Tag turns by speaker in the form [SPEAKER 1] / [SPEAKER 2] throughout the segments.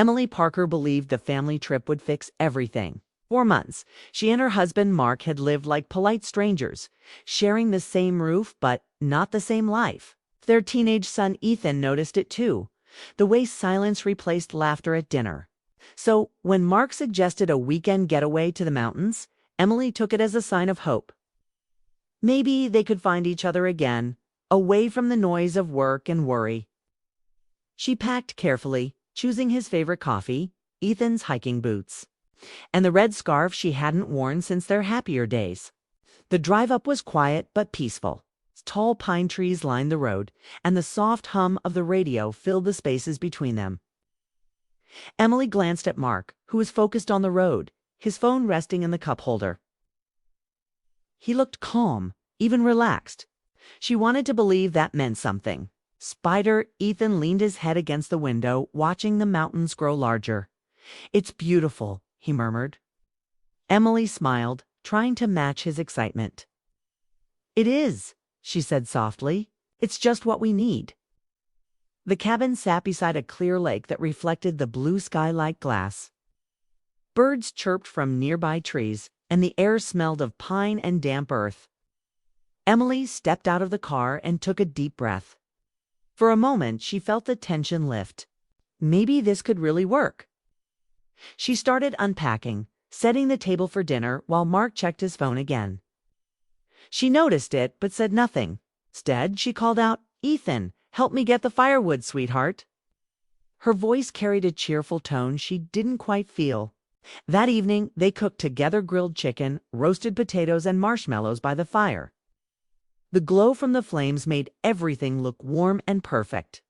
[SPEAKER 1] Emily Parker believed the family trip would fix everything. For months, she and her husband Mark had lived like polite strangers, sharing the same roof but not the same life. Their teenage son Ethan noticed it too, the way silence replaced laughter at dinner. So, when Mark suggested a weekend getaway to the mountains, Emily took it as a sign of hope. Maybe they could find each other again, away from the noise of work and worry. She packed carefully, choosing his favorite coffee, Ethan's hiking boots, and the red scarf she hadn't worn since their happier days. The drive up was quiet but peaceful. Tall pine trees lined the road, and the soft hum of the radio filled the spaces between them. Emily glanced at Mark, who was focused on the road, his phone resting in the cup holder. He looked calm, even relaxed. She wanted to believe that meant something. Spider Ethan leaned his head against the window, watching the mountains grow larger. "It's beautiful," he murmured. Emily smiled, trying to match his excitement. "It is," she said softly. "It's just what we need." The cabin sat beside a clear lake that reflected the blue sky like glass. Birds chirped from nearby trees, and the air smelled of pine and damp earth. Emily stepped out of the car and took a deep breath. For a moment, she felt the tension lift. Maybe this could really work. She started unpacking, setting the table for dinner while Mark checked his phone again. She noticed it, but said nothing. Instead, she called out, "Ethan, help me get the firewood, sweetheart." Her voice carried a cheerful tone she didn't quite feel. That evening, they cooked together grilled chicken, roasted potatoes, and marshmallows by the fire. The glow from the flames made everything look warm and perfect.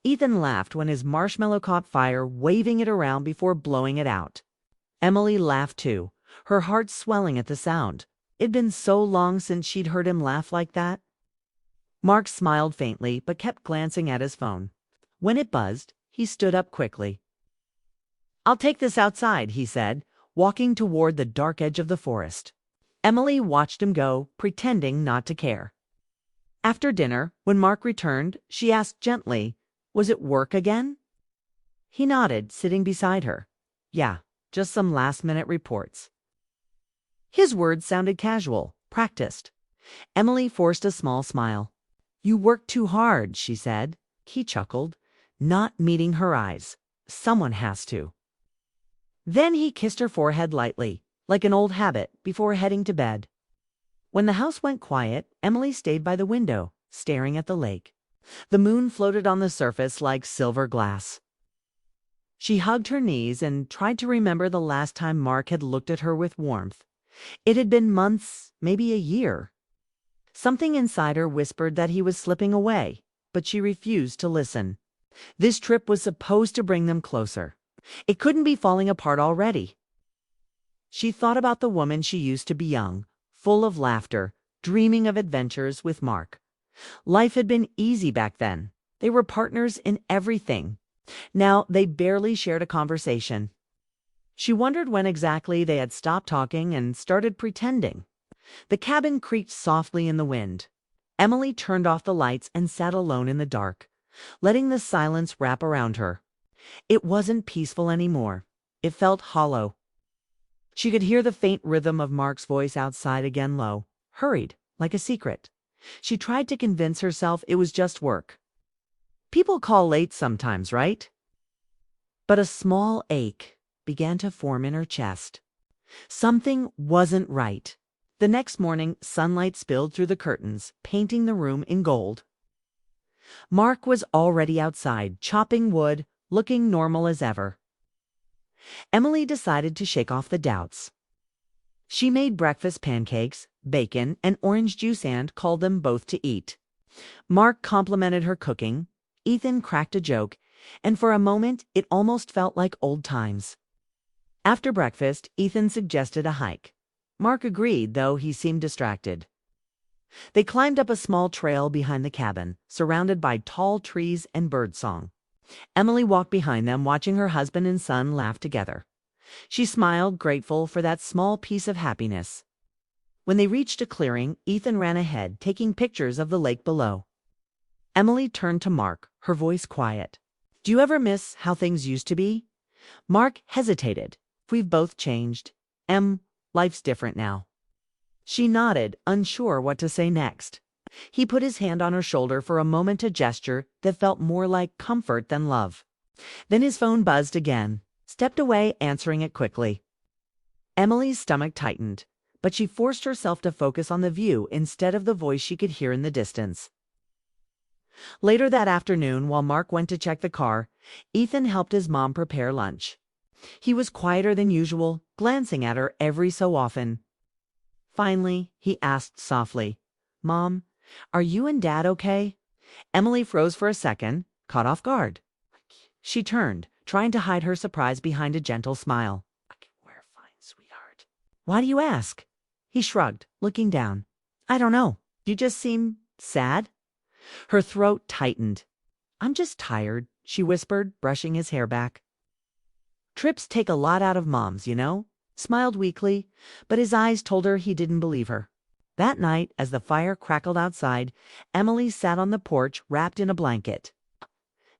[SPEAKER 1] Ethan laughed when his marshmallow caught fire, waving it around before blowing it out. Emily laughed too, her heart swelling at the sound. It'd been so long since she'd heard him laugh like that. Mark smiled faintly, but kept glancing at his phone. When it buzzed, he stood up quickly. "I'll take this outside," he said, walking toward the dark edge of the forest. Emily watched him go, pretending not to care. After dinner, when Mark returned, she asked gently, "Was it work again?" He nodded, sitting beside her. "Yeah, just some last-minute reports." His words sounded casual, practiced. Emily forced a small smile. "You work too hard," she said. He chuckled, not meeting her eyes. "Someone has to." Then he kissed her forehead lightly, like an old habit, before heading to bed. When the house went quiet, Emily stayed by the window, staring at the lake. The moon floated on the surface like silver glass. She hugged her knees and tried to remember the last time Mark had looked at her with warmth. It had been months, maybe a year. Something inside her whispered that he was slipping away, but she refused to listen. This trip was supposed to bring them closer. It couldn't be falling apart already. She thought about the woman she used to be, young, full of laughter, dreaming of adventures with Mark. Life had been easy back then. They were partners in everything. Now they barely shared a conversation. She wondered when exactly they had stopped talking and started pretending. The cabin creaked softly in the wind. Emily turned off the lights and sat alone in the dark, letting the silence wrap around her. It wasn't peaceful anymore. It felt hollow. She could hear the faint rhythm of Mark's voice outside again, low, hurried, like a secret. She tried to convince herself it was just work. People call late sometimes, right? But a small ache began to form in her chest. Something wasn't right. The next morning, sunlight spilled through the curtains, painting the room in gold. Mark was already outside, chopping wood, looking normal as ever. Emily decided to shake off the doubts. She made breakfast pancakes, bacon, and orange juice and called them both to eat. Mark complimented her cooking, Ethan cracked a joke, and for a moment it almost felt like old times. After breakfast, Ethan suggested a hike. Mark agreed, though he seemed distracted. They climbed up a small trail behind the cabin, surrounded by tall trees and birdsong. Emily walked behind them, watching her husband and son laugh together. She smiled, grateful for that small piece of happiness. When they reached a clearing, Ethan ran ahead, taking pictures of the lake below. Emily turned to Mark, her voice quiet. "Do you ever miss how things used to be? Mark hesitated. We've both changed. Life's different now. She nodded, unsure what to say next. He put his hand on her shoulder for a moment, a gesture that felt more like comfort than love. Then his phone buzzed again, stepped away, answering it quickly. Emily's stomach tightened, but she forced herself to focus on the view instead of the voice she could hear in the distance. Later that afternoon, while Mark went to check the car, Ethan helped his mom prepare lunch. He was quieter than usual, glancing at her every so often. Finally, he asked softly, "Mom, are you and Dad okay?" Emily froze for a second, caught off guard. She turned, trying to hide her surprise behind a gentle smile. "We're fine, sweetheart." "Why do you ask?" He shrugged, looking down. "I don't know. You just seem sad." Her throat tightened. "I'm just tired," she whispered, brushing his hair back. "Trips take a lot out of moms, you know," smiled weakly, but his eyes told her he didn't believe her. That night, as the fire crackled outside, Emily sat on the porch wrapped in a blanket.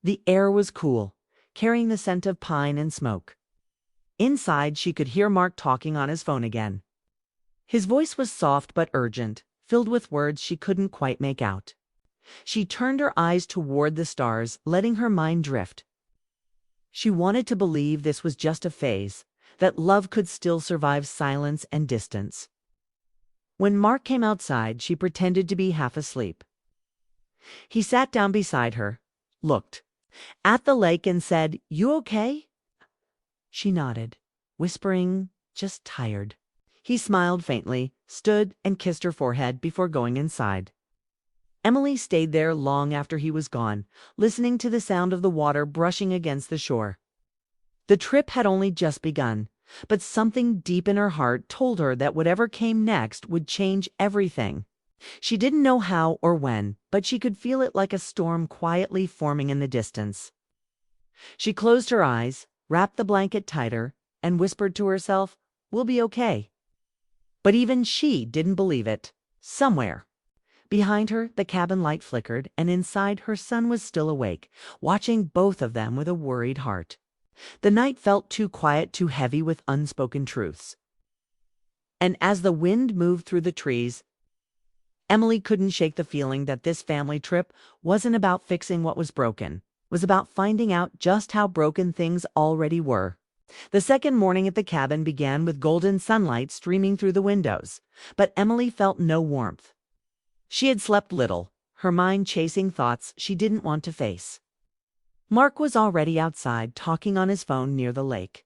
[SPEAKER 1] The air was cool, carrying the scent of pine and smoke. Inside, she could hear Mark talking on his phone again. His voice was soft but urgent, filled with words she couldn't quite make out. She turned her eyes toward the stars, letting her mind drift. She wanted to believe this was just a phase, that love could still survive silence and distance. When Mark came outside, she pretended to be half asleep. He sat down beside her, looked at the lake and said, "You okay?" She nodded, whispering, "Just tired." He smiled faintly, stood and kissed her forehead before going inside. Emily stayed there long after he was gone, listening to the sound of the water brushing against the shore. The trip had only just begun, but something deep in her heart told her that whatever came next would change everything. She didn't know how or when, but she could feel it like a storm quietly forming in the distance. She closed her eyes, wrapped the blanket tighter, and whispered to herself, "We'll be okay." But even she didn't believe it. Somewhere behind her, the cabin light flickered, and inside, her son was still awake, watching both of them with a worried heart. The night felt too quiet, too heavy with unspoken truths. And as the wind moved through the trees, Emily couldn't shake the feeling that this family trip wasn't about fixing what was broken, was about finding out just how broken things already were. The second morning at the cabin began with golden sunlight streaming through the windows, but Emily felt no warmth. She had slept little, her mind chasing thoughts she didn't want to face. Mark was already outside, talking on his phone near the lake.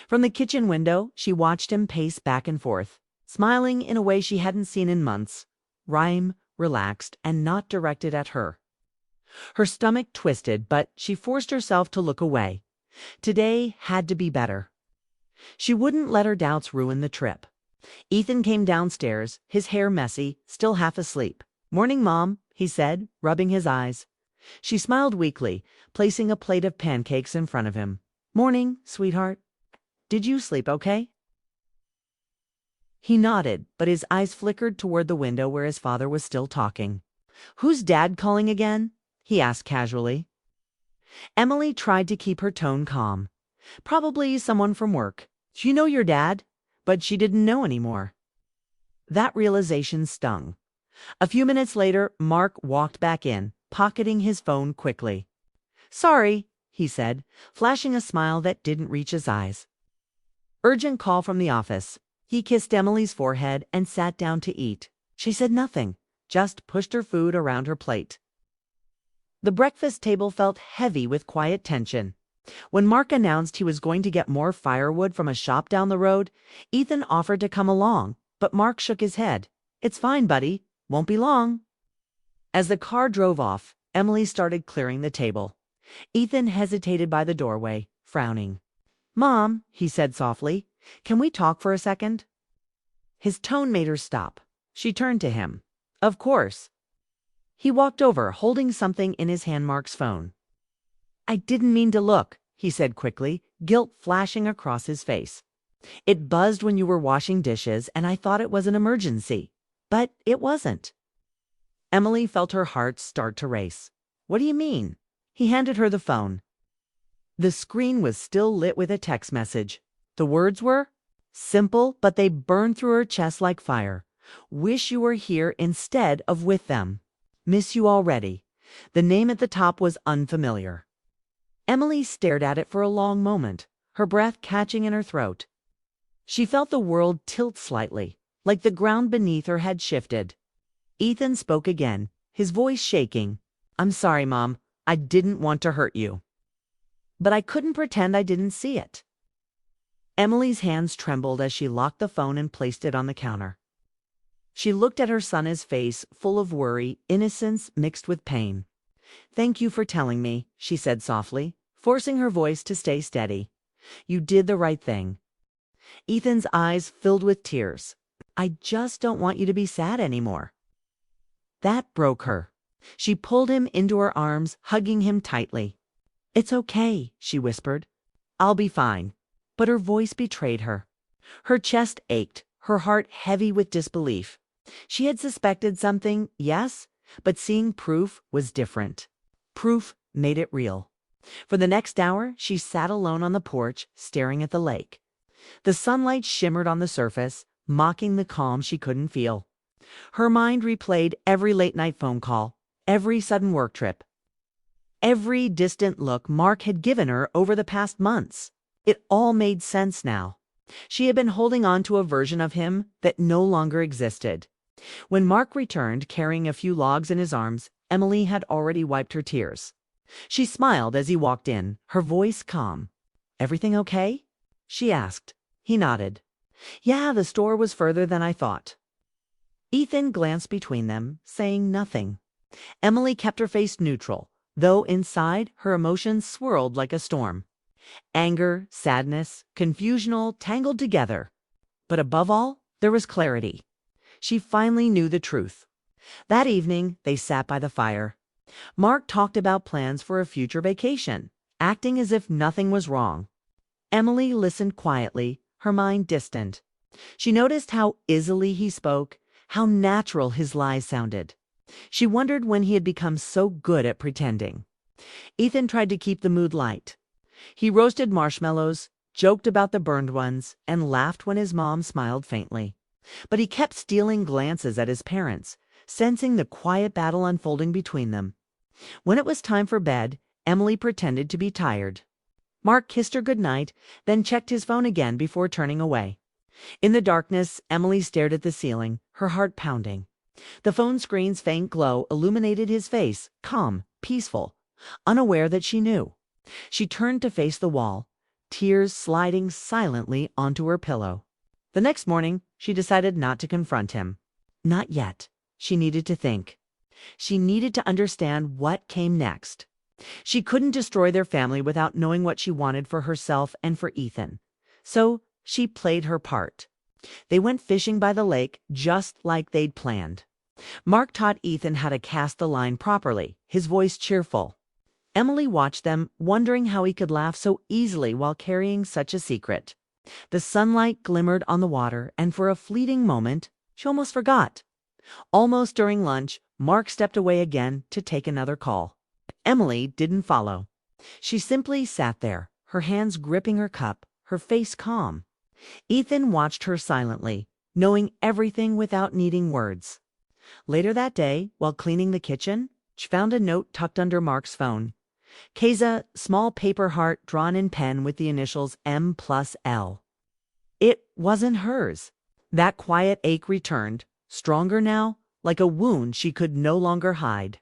[SPEAKER 1] From the kitchen window, she watched him pace back and forth, smiling in a way she hadn't seen in months, rhyme, relaxed, and not directed at her. Her stomach twisted, but she forced herself to look away. Today had to be better. She wouldn't let her doubts ruin the trip. Ethan came downstairs, his hair messy, still half asleep. "Morning, Mom," he said, rubbing his eyes. She smiled weakly, placing a plate of pancakes in front of him. "Morning, sweetheart. Did you sleep okay?" He nodded, but his eyes flickered toward the window where his father was still talking. "Who's Dad calling again?" he asked casually. Emily tried to keep her tone calm. "Probably someone from work. You know your dad?" But she didn't know anymore. That realization stung. A few minutes later, Mark walked back in, pocketing his phone quickly. "Sorry," he said, flashing a smile that didn't reach his eyes. "Urgent call from the office." He kissed Emily's forehead and sat down to eat. She said nothing, just pushed her food around her plate. The breakfast table felt heavy with quiet tension. When Mark announced he was going to get more firewood from a shop down the road, Ethan offered to come along, but Mark shook his head. "It's fine, buddy. Won't be long." As the car drove off, Emily started clearing the table. Ethan hesitated by the doorway, frowning. "Mom," he said softly, "can we talk for a second?" His tone made her stop. She turned to him. "Of course." He walked over, holding something in his hand, Mark's phone. "I didn't mean to look," he said quickly, guilt flashing across his face. "It buzzed when you were washing dishes, and I thought it was an emergency. But it wasn't." Emily felt her heart start to race. "What do you mean?" He handed her the phone. The screen was still lit with a text message. The words were simple, but they burned through her chest like fire. Wish you were here instead of with them. Miss you already. The name at the top was unfamiliar. Emily stared at it for a long moment, her breath catching in her throat. She felt the world tilt slightly, like the ground beneath her had shifted. Ethan spoke again, his voice shaking. I'm sorry, Mom. I didn't want to hurt you. But I couldn't pretend I didn't see it. Emily's hands trembled as she locked the phone and placed it on the counter. She looked at her son's face, full of worry, innocence mixed with pain. Thank you for telling me, she said softly, forcing her voice to stay steady. You did the right thing. Ethan's eyes filled with tears. I just don't want you to be sad anymore. That broke her. She pulled him into her arms, hugging him tightly. It's okay, she whispered. I'll be fine. But her voice betrayed her. Her chest ached, her heart heavy with disbelief. She had suspected something, yes, but seeing proof was different. Proof made it real. For the next hour, she sat alone on the porch, staring at the lake. The sunlight shimmered on the surface, mocking the calm she couldn't feel. Her mind replayed every late-night phone call, every sudden work trip, every distant look Mark had given her over the past months. It all made sense now. She had been holding on to a version of him that no longer existed. When Mark returned, carrying a few logs in his arms, Emily had already wiped her tears. She smiled as he walked in, her voice calm. Everything okay? She asked. He nodded. Yeah, the store was further than I thought. Ethan glanced between them, saying nothing. Emily kept her face neutral, though inside her emotions swirled like a storm. Anger, sadness, confusion all tangled together. But above all, there was clarity. She finally knew the truth. That evening, they sat by the fire. Mark talked about plans for a future vacation, acting as if nothing was wrong. Emily listened quietly, her mind distant. She noticed how easily he spoke, how natural his lies sounded. She wondered when he had become so good at pretending. Ethan tried to keep the mood light. He roasted marshmallows, joked about the burned ones, and laughed when his mom smiled faintly. But he kept stealing glances at his parents, sensing the quiet battle unfolding between them. When it was time for bed, Emily pretended to be tired. Mark kissed her goodnight, then checked his phone again before turning away. In the darkness, Emily stared at the ceiling, her heart pounding. The phone screen's faint glow illuminated his face, calm, peaceful, unaware that she knew. She turned to face the wall, tears sliding silently onto her pillow. The next morning, she decided not to confront him. Not yet. She needed to think. She needed to understand what came next. She couldn't destroy their family without knowing what she wanted for herself and for Ethan. So she played her part. They went fishing by the lake just like they'd planned. Mark taught Ethan how to cast the line properly, his voice cheerful. Emily watched them, wondering how he could laugh so easily while carrying such a secret. The sunlight glimmered on the water, and for a fleeting moment, she almost forgot. Almost during lunch, Mark stepped away again to take another call. Emily didn't follow. She simply sat there, her hands gripping her cup, her face calm. Ethan watched her silently, knowing everything without needing words. Later that day, while cleaning the kitchen, she found a note tucked under Mark's phone. Keza, small paper heart drawn in pen with the initials M+L. It wasn't hers. That quiet ache returned, stronger now, like a wound she could no longer hide.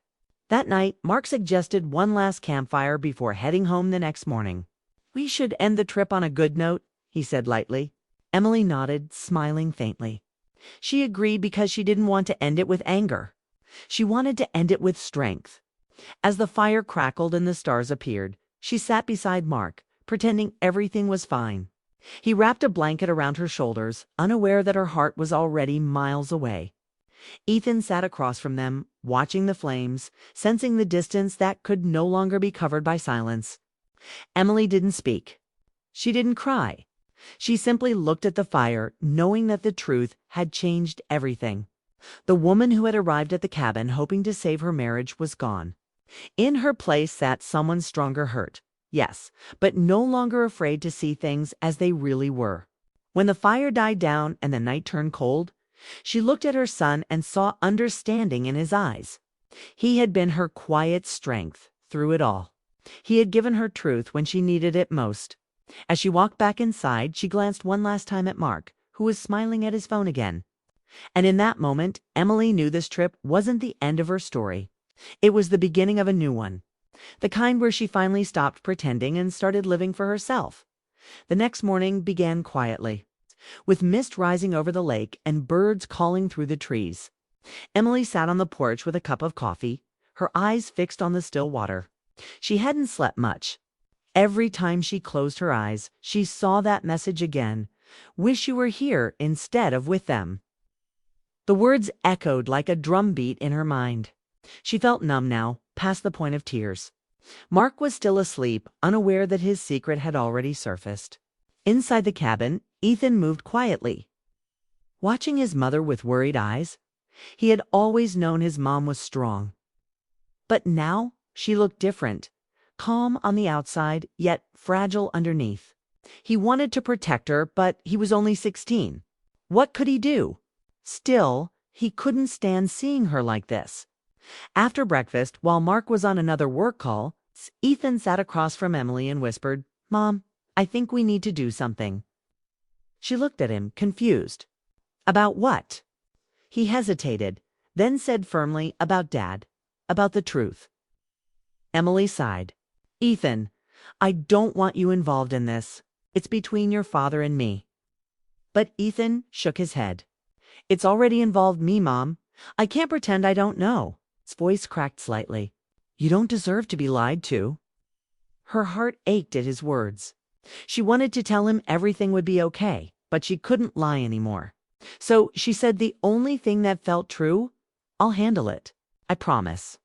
[SPEAKER 1] That night, Mark suggested one last campfire before heading home the next morning. We should end the trip on a good note, he said lightly. Emily nodded, smiling faintly. She agreed because she didn't want to end it with anger. She wanted to end it with strength. As the fire crackled and the stars appeared, she sat beside Mark, pretending everything was fine. He wrapped a blanket around her shoulders, unaware that her heart was already miles away. Ethan sat across from them, watching the flames, sensing the distance that could no longer be covered by silence. Emily didn't speak. She didn't cry. She simply looked at the fire, knowing that the truth had changed everything. The woman who had arrived at the cabin hoping to save her marriage was gone. In her place sat someone stronger hurt, yes, but no longer afraid to see things as they really were. When the fire died down and the night turned cold, she looked at her son and saw understanding in his eyes. He had been her quiet strength through it all. He had given her truth when she needed it most. As she walked back inside, she glanced one last time at Mark, who was smiling at his phone again. And in that moment, Emily knew this trip wasn't the end of her story. It was the beginning of a new one. The kind where she finally stopped pretending and started living for herself. The next morning began quietly, with mist rising over the lake and birds calling through the trees. Emily sat on the porch with a cup of coffee, her eyes fixed on the still water. She hadn't slept much. Every time she closed her eyes, she saw that message again. Wish you were here instead of with them. The words echoed like a drumbeat in her mind. She felt numb now, past the point of tears. Mark was still asleep, unaware that his secret had already surfaced. Inside the cabin, Ethan moved quietly, watching his mother with worried eyes. He had always known his mom was strong. But now she looked different, calm on the outside, yet fragile underneath. He wanted to protect her, but he was only 16. What could he do? Still, he couldn't stand seeing her like this. After breakfast, while Mark was on another work call, Ethan sat across from Emily and whispered, "Mom, I think we need to do something." She looked at him, confused. "About what?" He hesitated, then said firmly, "About Dad, about the truth." Emily sighed. "Ethan, I don't want you involved in this. It's between your father and me." But Ethan shook his head. "It's already involved me, Mom. I can't pretend I don't know." His voice cracked slightly. "You don't deserve to be lied to." Her heart ached at his words. She wanted to tell him everything would be okay, but she couldn't lie anymore. So she said the only thing that felt true, "I'll handle it. I promise."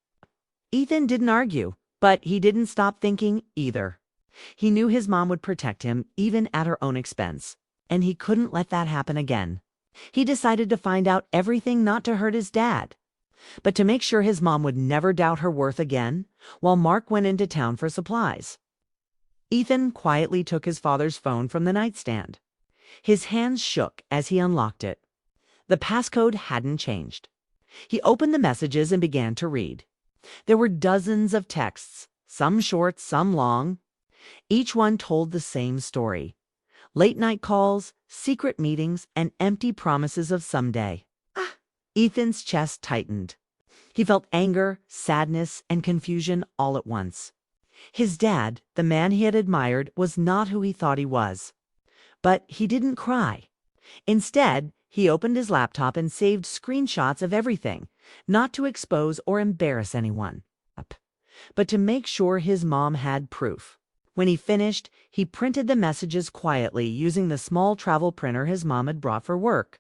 [SPEAKER 1] Ethan didn't argue, but he didn't stop thinking either. He knew his mom would protect him, even at her own expense, and he couldn't let that happen again. He decided to find out everything, not to hurt his dad, but to make sure his mom would never doubt her worth again, while Mark went into town for supplies. Ethan quietly took his father's phone from the nightstand. His hands shook as he unlocked it. The passcode hadn't changed. He opened the messages and began to read. There were dozens of texts, some short, some long. Each one told the same story. Late-night calls, secret meetings, and empty promises of someday. Ethan's chest tightened. He felt anger, sadness, and confusion all at once. His dad, the man he had admired, was not who he thought he was. But he didn't cry. Instead, he opened his laptop and saved screenshots of everything, not to expose or embarrass anyone, but to make sure his mom had proof. When he finished, he printed the messages quietly using the small travel printer his mom had brought for work.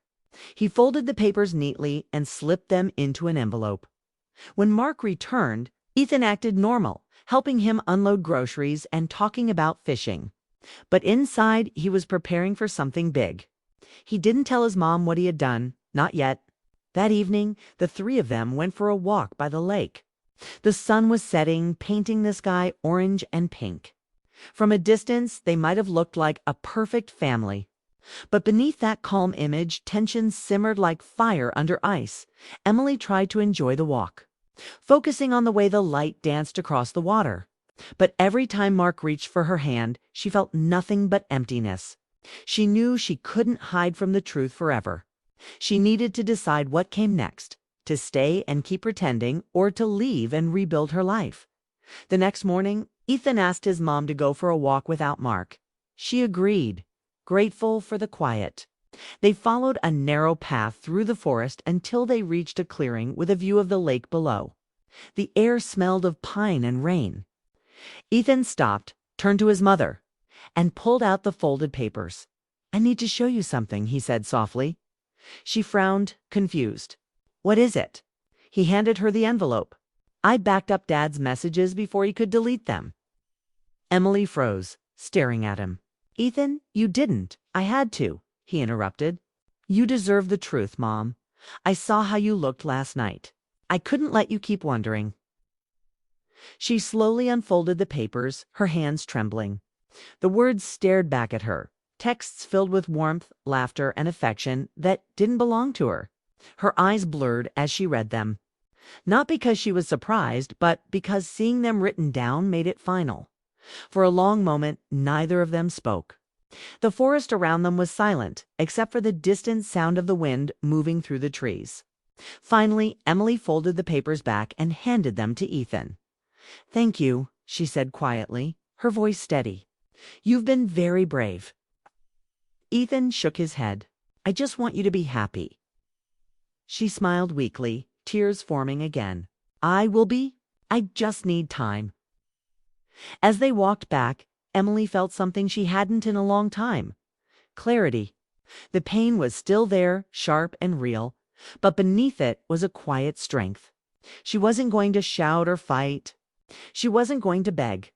[SPEAKER 1] He folded the papers neatly and slipped them into an envelope. When Mark returned, Ethan acted normal, helping him unload groceries and talking about fishing. But inside, he was preparing for something big. He didn't tell his mom what he had done, not yet. That evening, the three of them went for a walk by the lake. The sun was setting, painting the sky orange and pink. From a distance, they might have looked like a perfect family. But beneath that calm image, tension simmered like fire under ice. Emily tried to enjoy the walk, focusing on the way the light danced across the water. But every time Mark reached for her hand, she felt nothing but emptiness. She knew she couldn't hide from the truth forever. She needed to decide what came next, to stay and keep pretending, or to leave and rebuild her life. The next morning, Ethan asked his mom to go for a walk without Mark. She agreed, grateful for the quiet. They followed a narrow path through the forest until they reached a clearing with a view of the lake below. The air smelled of pine and rain. Ethan stopped, turned to his mother, and pulled out the folded papers. "I need to show you something," he said softly. She frowned, confused. "What is it?" He handed her the envelope. "I backed up Dad's messages before he could delete them." Emily froze, staring at him. "Ethan, you didn't. I had to," he interrupted. "You deserve the truth, Mom. I saw how you looked last night. I couldn't let you keep wondering." She slowly unfolded the papers, her hands trembling. The words stared back at her, texts filled with warmth, laughter, and affection that didn't belong to her. Her eyes blurred as she read them. Not because she was surprised, but because seeing them written down made it final. For a long moment, neither of them spoke. The forest around them was silent, except for the distant sound of the wind moving through the trees. Finally, Emily folded the papers back and handed them to Ethan. "Thank you," she said quietly, her voice steady. "You've been very brave." Ethan shook his head. "I just want you to be happy." She smiled weakly, tears forming again. "I will be. I just need time." As they walked back, Emily felt something she hadn't in a long time. Clarity. The pain was still there, sharp and real, but beneath it was a quiet strength. She wasn't going to shout or fight. She wasn't going to beg.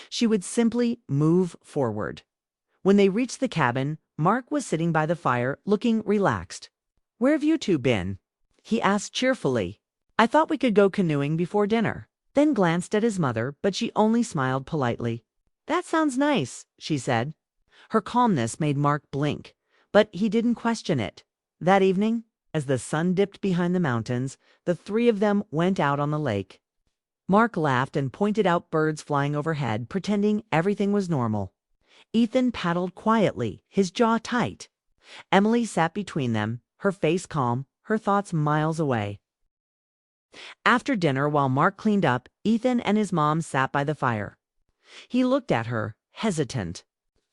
[SPEAKER 1] She would simply move forward. When they reached the cabin, Mark was sitting by the fire, looking relaxed. "Where have you two been?" he asked cheerfully. "I thought we could go canoeing before dinner." Then glanced at his mother, but she only smiled politely. "That sounds nice," she said. Her calmness made Mark blink, but he didn't question it. That evening, as the sun dipped behind the mountains, the three of them went out on the lake. Mark laughed and pointed out birds flying overhead, pretending everything was normal. Ethan paddled quietly, his jaw tight. Emily sat between them, her face calm, her thoughts miles away. After dinner, while Mark cleaned up, Ethan and his mom sat by the fire. He looked at her, hesitant.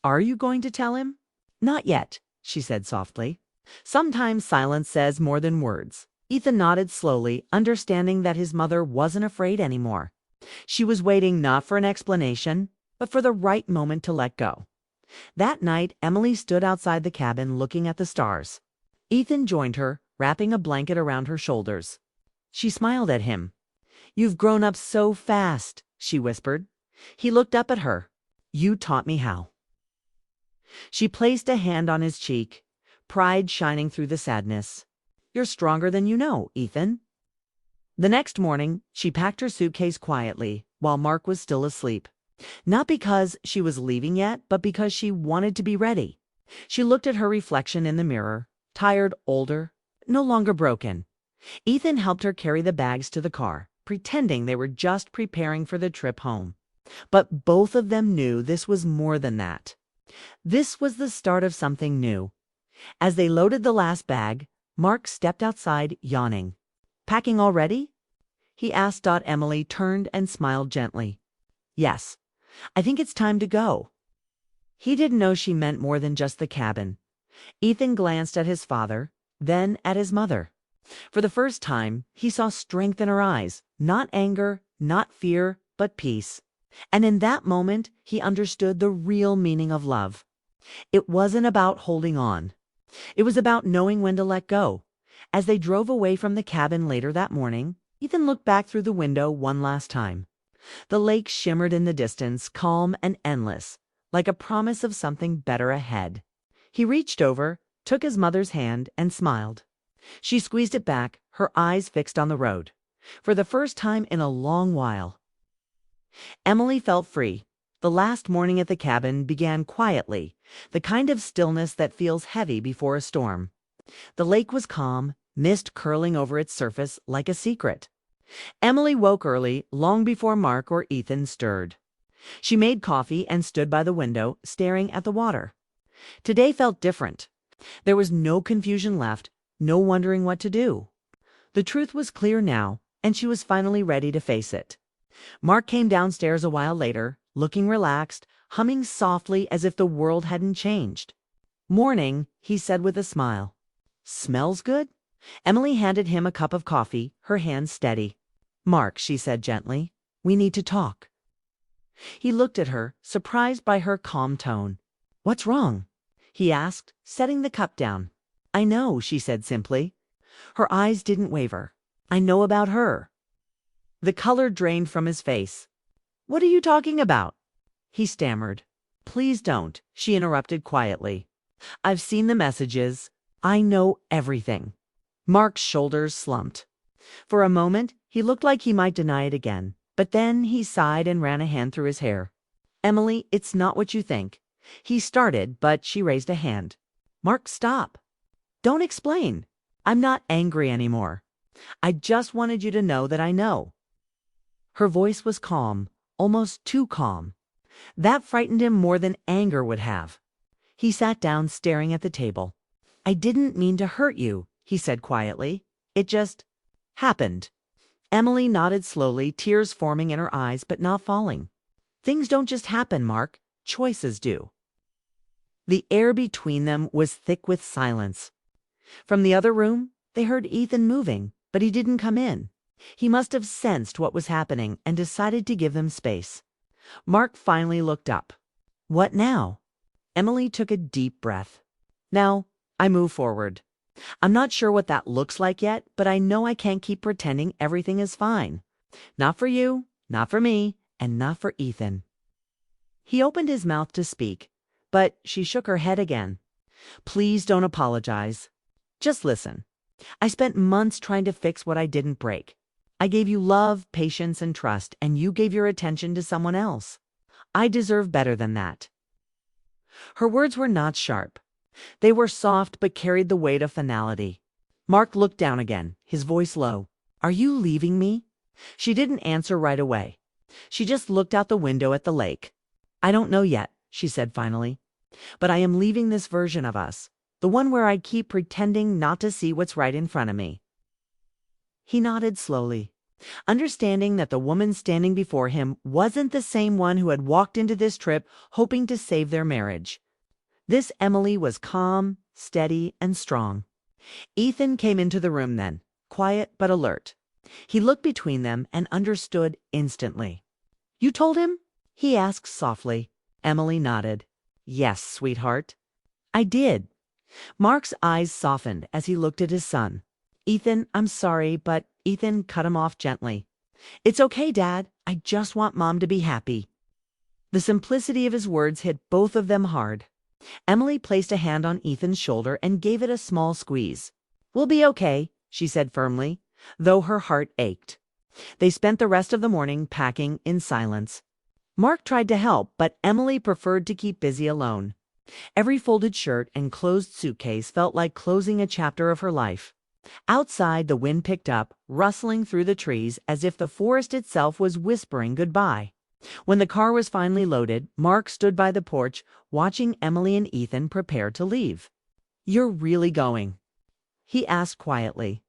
[SPEAKER 1] "Are you going to tell him?" "Not yet," she said softly. Sometimes silence says more than words. Ethan nodded slowly, understanding that his mother wasn't afraid anymore. She was waiting not for an explanation, but for the right moment to let go. That night, Emily stood outside the cabin looking at the stars. Ethan joined her, wrapping a blanket around her shoulders. She smiled at him. "You've grown up so fast," she whispered. He looked up at her. "You taught me how." She placed a hand on his cheek, pride shining through the sadness. "You're stronger than you know, Ethan." The next morning, she packed her suitcase quietly, while Mark was still asleep. Not because she was leaving yet, but because she wanted to be ready. She looked at her reflection in the mirror, tired, older, no longer broken. Ethan helped her carry the bags to the car, pretending they were just preparing for the trip home. But both of them knew this was more than that. This was the start of something new. As they loaded the last bag, Mark stepped outside, yawning. "Packing already?" he asked. Emily turned and smiled gently. "Yes, I think it's time to go." He didn't know she meant more than just the cabin. Ethan glanced at his father, then at his mother. For the first time, he saw strength in her eyes, not anger, not fear, but peace. And in that moment, he understood the real meaning of love. It wasn't about holding on. It was about knowing when to let go. As they drove away from the cabin later that morning, Ethan looked back through the window one last time. The lake shimmered in the distance, calm and endless, like a promise of something better ahead. He reached over, took his mother's hand, and smiled. She squeezed it back, her eyes fixed on the road. For the first time in a long while. Emily felt free. The last morning at the cabin began quietly, the kind of stillness that feels heavy before a storm. The lake was calm, mist curling over its surface like a secret. Emily woke early, long before Mark or Ethan stirred. She made coffee and stood by the window, staring at the water. Today felt different. There was no confusion left, no wondering what to do. The truth was clear now, and she was finally ready to face it. Mark came downstairs a while later, looking relaxed, humming softly as if the world hadn't changed. "Morning," he said with a smile. "Smells good?" Emily handed him a cup of coffee, her hands steady. "Mark," she said gently, "we need to talk." He looked at her, surprised by her calm tone. "What's wrong?" he asked, setting the cup down. "I know," she said simply. Her eyes didn't waver. "I know about her." The color drained from his face. "What are you talking about?" he stammered. "Please don't," she interrupted quietly. "I've seen the messages. I know everything." Mark's shoulders slumped. For a moment, he looked like he might deny it again, But then he sighed and ran a hand through his hair. "Emily, it's not what you think." He started, but she raised a hand. "Mark, stop. Don't explain. I'm not angry anymore. I just wanted you to know that I know." Her voice was calm, almost too calm. That frightened him more than anger would have. He sat down, staring at the table. "I didn't mean to hurt you," he said quietly. "It just happened." Emily nodded slowly, tears forming in her eyes but not falling. "Things don't just happen, Mark. Choices do." The air between them was thick with silence. From the other room, they heard Ethan moving, but he didn't come in. He must have sensed what was happening and decided to give them space. Mark finally looked up. "What now?" Emily took a deep breath. "Now, I move forward. I'm not sure what that looks like yet, but I know I can't keep pretending everything is fine. Not for you, not for me, and not for Ethan." He opened his mouth to speak, but she shook her head again. "Please don't apologize. Just listen. I spent months trying to fix what I didn't break. I gave you love, patience, and trust, and you gave your attention to someone else. I deserve better than that." Her words were not sharp. They were soft but carried the weight of finality. Mark looked down again, his voice low. "Are you leaving me?" She didn't answer right away. She just looked out the window at the lake. "I don't know yet," she said finally. "But I am leaving this version of us, the one where I keep pretending not to see what's right in front of me." He nodded slowly, understanding that the woman standing before him wasn't the same one who had walked into this trip hoping to save their marriage. This Emily was calm, steady, and strong. Ethan came into the room then, quiet but alert. He looked between them and understood instantly. "You told him?" he asked softly. Emily nodded. "Yes, sweetheart." "I did." Mark's eyes softened as he looked at his son. "Ethan, I'm sorry, but..." Ethan cut him off gently. "It's okay, Dad. I just want Mom to be happy." The simplicity of his words hit both of them hard. Emily placed a hand on Ethan's shoulder and gave it a small squeeze. "We'll be okay," she said firmly, though her heart ached. They spent the rest of the morning packing in silence. Mark tried to help, but Emily preferred to keep busy alone. Every folded shirt and closed suitcase felt like closing a chapter of her life. Outside, the wind picked up, rustling through the trees as if the forest itself was whispering goodbye. When the car was finally loaded, Mark stood by the porch, watching Emily and Ethan prepare to leave. "You're really going?" he asked quietly.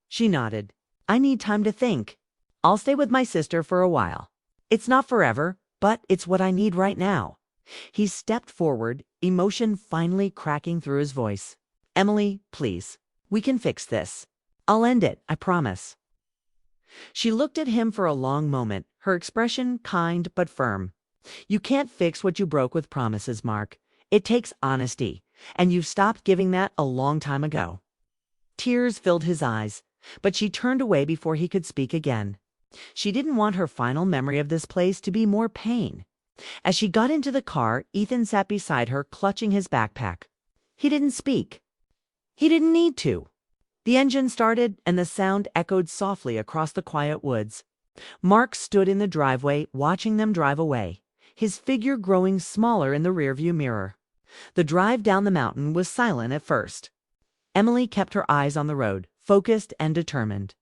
[SPEAKER 1] She nodded. "I need time to think. I'll stay with my sister for a while. It's not forever, but it's what I need right now." He stepped forward, emotion finally cracking through his voice. "Emily, please. We can fix this. I'll end it, I promise." She looked at him for a long moment, her expression kind but firm. "You can't fix what you broke with promises, Mark. It takes honesty, and you've stopped giving that a long time ago." Tears filled his eyes, but she turned away before he could speak again. She didn't want her final memory of this place to be more pain. As she got into the car, Ethan sat beside her, clutching his backpack. He didn't speak. He didn't need to. The engine started, and the sound echoed softly across the quiet woods. Mark stood in the driveway, watching them drive away, his figure growing smaller in the rearview mirror. The drive down the mountain was silent at first. Emily kept her eyes on the road, focused and determined.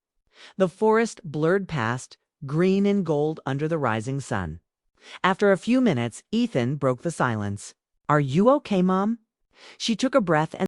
[SPEAKER 1] The forest blurred past, green and gold under the rising sun. After a few minutes, Ethan broke the silence. "Are you okay, Mom?" She took a breath and